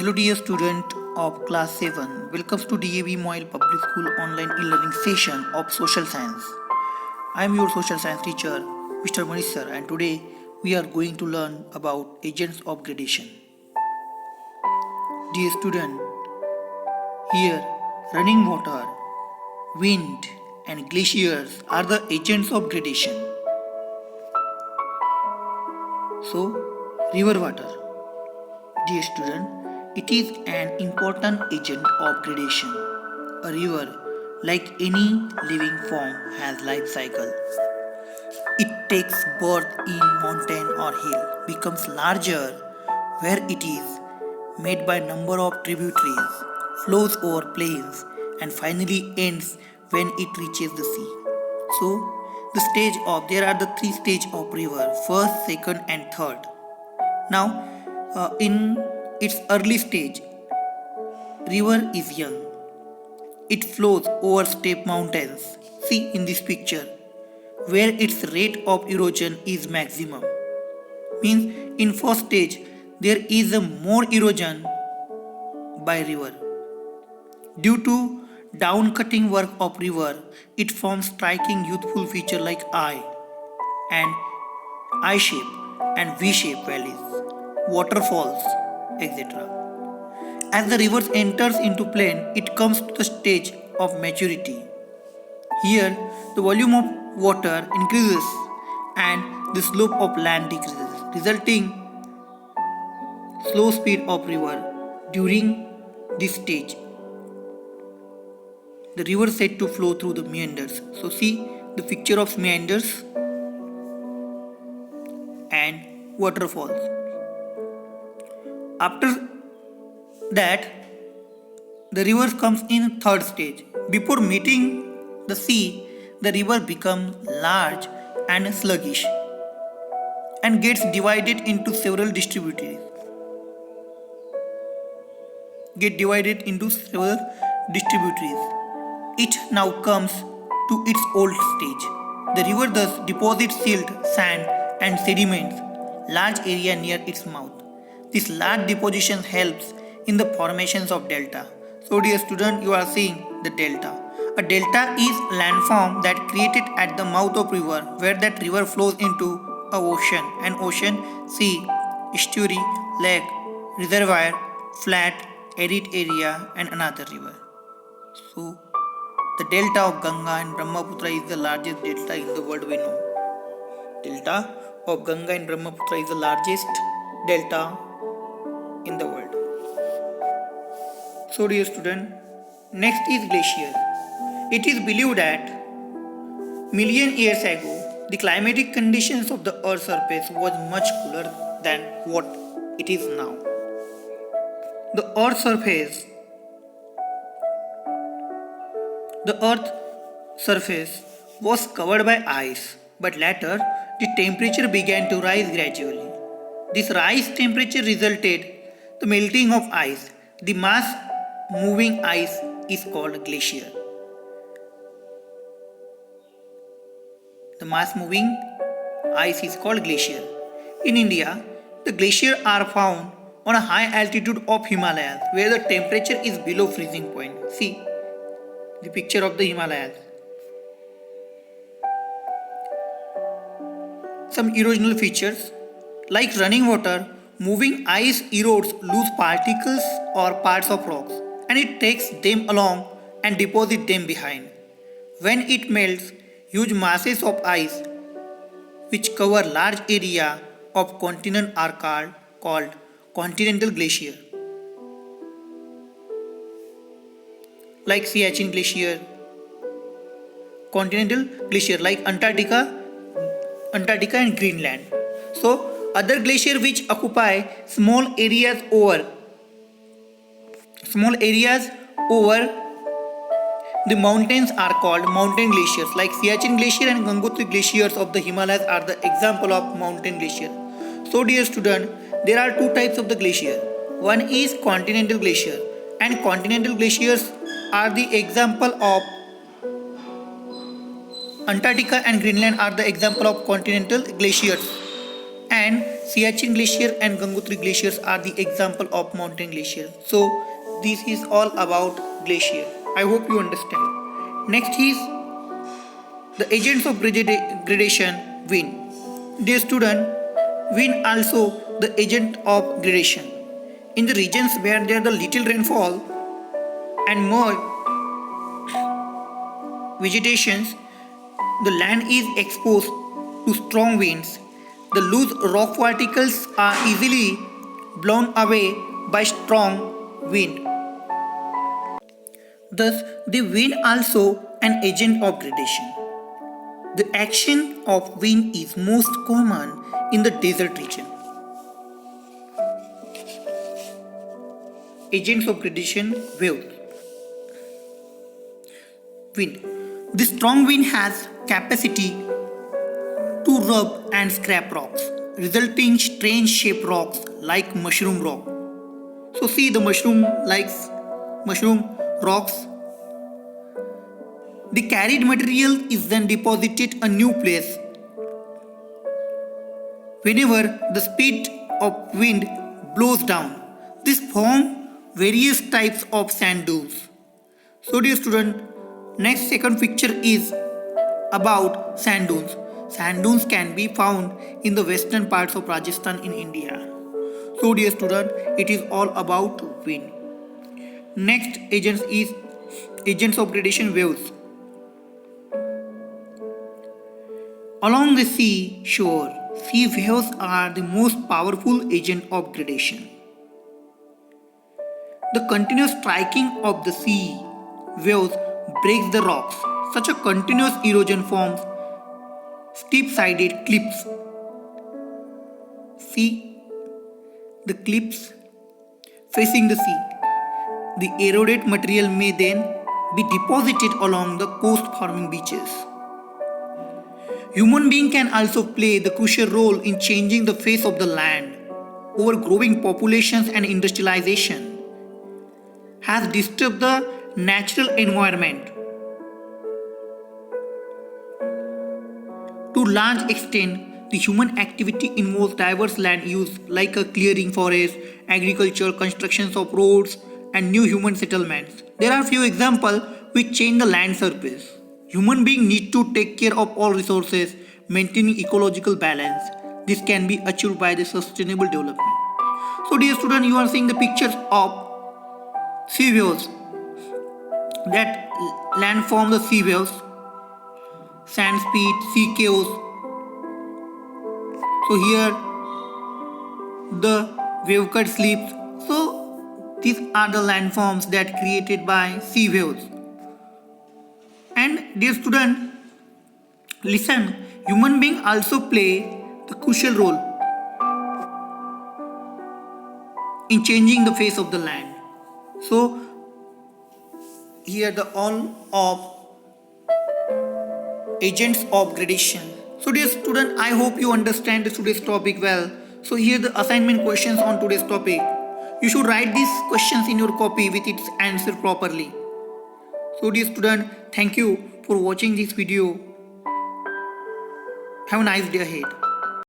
Hello dear student of class 7. Welcome to DAV Moyle Public School online e-learning session of social science. I am your social science teacher Mr. Manish sir, and today we are going to learn about agents of gradation. Dear student, here running water, wind and glaciers are the agents of gradation. So, river water. Dear student, it is an important agent of gradation. A river, like any living form, has life cycle. It takes birth in mountain or hill, becomes larger where it is made by number of tributaries, flows over plains, and finally ends when it reaches the sea. So, there are the three stages of river: first, second, and third. Now, in its early stage, river is young. It flows over steep mountains. See in this picture, where its rate of erosion is maximum. Means in first stage there is a more erosion by river. Due to down cutting work of river, it forms striking youthful feature like eye and I shape and V shape valleys, waterfalls, etc. As the river enters into plain, it comes to the stage of maturity. Here, the volume of water increases and the slope of land decreases, resulting slow speed of river during this stage. The river said to flow through the meanders. So see the picture of meanders and waterfalls. After that, the river comes in third stage. Before meeting the sea, the river becomes large and sluggish and gets divided into several distributaries. It now comes to its old stage. The river thus deposits silt, sand, and sediments large area near its mouth. This large deposition helps in the formations of delta. So dear student, you are seeing the delta. A delta is landform that created at the mouth of river where that river flows into a ocean. An ocean, sea, estuary, lake, reservoir, flat, arid area and another river. So the delta of Ganga and Brahmaputra is the largest delta in the world we know. Delta of Ganga and Brahmaputra is the largest delta in the world. So dear student, next is glacier. It is believed that million years ago, the climatic conditions of the earth's surface was much cooler than what it is now. The earth's surface was covered by ice, but later the temperature began to rise gradually. This rise temperature resulted the melting of ice. The mass moving ice is called glacier. The mass moving ice is called glacier. In India, the glaciers are found on a high altitude of Himalayas where the temperature is below freezing point. See the picture of the Himalayas. Some erosional features like running water, moving ice erodes loose particles or parts of rocks and it takes them along and deposits them behind. When it melts, huge masses of ice which cover large area of continent are called continental glacier. Like Siachen Glacier, continental glacier like Antarctica and Greenland. So other glaciers which occupy small areas over the mountains are called mountain glaciers. Like Siachen Glacier and Gangotri glaciers of the Himalayas are the example of mountain glacier. So dear student, there are two types of the glacier. One is continental glacier, and continental glaciers are the example of Antarctica and Greenland are the example of continental glaciers. And Siachen Glacier and Gangotri glaciers are the example of mountain glacier. So this is all about glacier. I hope you understand. Next is the agents of gradation, wind. Dear student, wind also the agent of gradation. In the regions where there is the little rainfall and more vegetations, the land is exposed to strong winds. The loose rock particles are easily blown away by strong wind. Thus, the wind also an agent of gradation. The action of wind is most common in the desert region. Agents of gradation, waves. Wind. The strong wind has capacity to rub and scrape rocks, resulting strange shaped rocks like mushroom rock. So see the mushroom rocks. The carried material is then deposited a new place. Whenever the speed of wind blows down, this form various types of sand dunes. So dear student, next second picture is about sand dunes. Sand dunes can be found in the western parts of Rajasthan in India. So dear student, it is all about wind. Next agents is agents of gradation, waves. Along the sea shore, sea waves are the most powerful agent of gradation. The continuous striking of the sea waves breaks the rocks. Such a continuous erosion forms steep-sided cliffs. See the cliffs facing the sea. The eroded material may then be deposited along the coast forming beaches. Human being can also play the crucial role in changing the face of the land. Overgrowing populations and industrialization has disturbed the natural environment. To large extent, the human activity involves diverse land use like a clearing forest, agriculture, constructions of roads, and new human settlements. There are few examples which change the land surface. Human beings need to take care of all resources, maintaining ecological balance. This can be achieved by the sustainable development. So dear student, you are seeing the pictures of sea waves. That land form the sea waves, sand speed, sea chaos. So here the wave cut slips. So these are the landforms that created by sea waves. And dear student, listen, human beings also play the crucial role in changing the face of the land. So here the all of agents of gradation. So dear student, I hope you understand today's topic well. So here the assignment questions on today's topic. You should write these questions in your copy with its answer properly. So dear student, thank you for watching this video. Have a nice day ahead.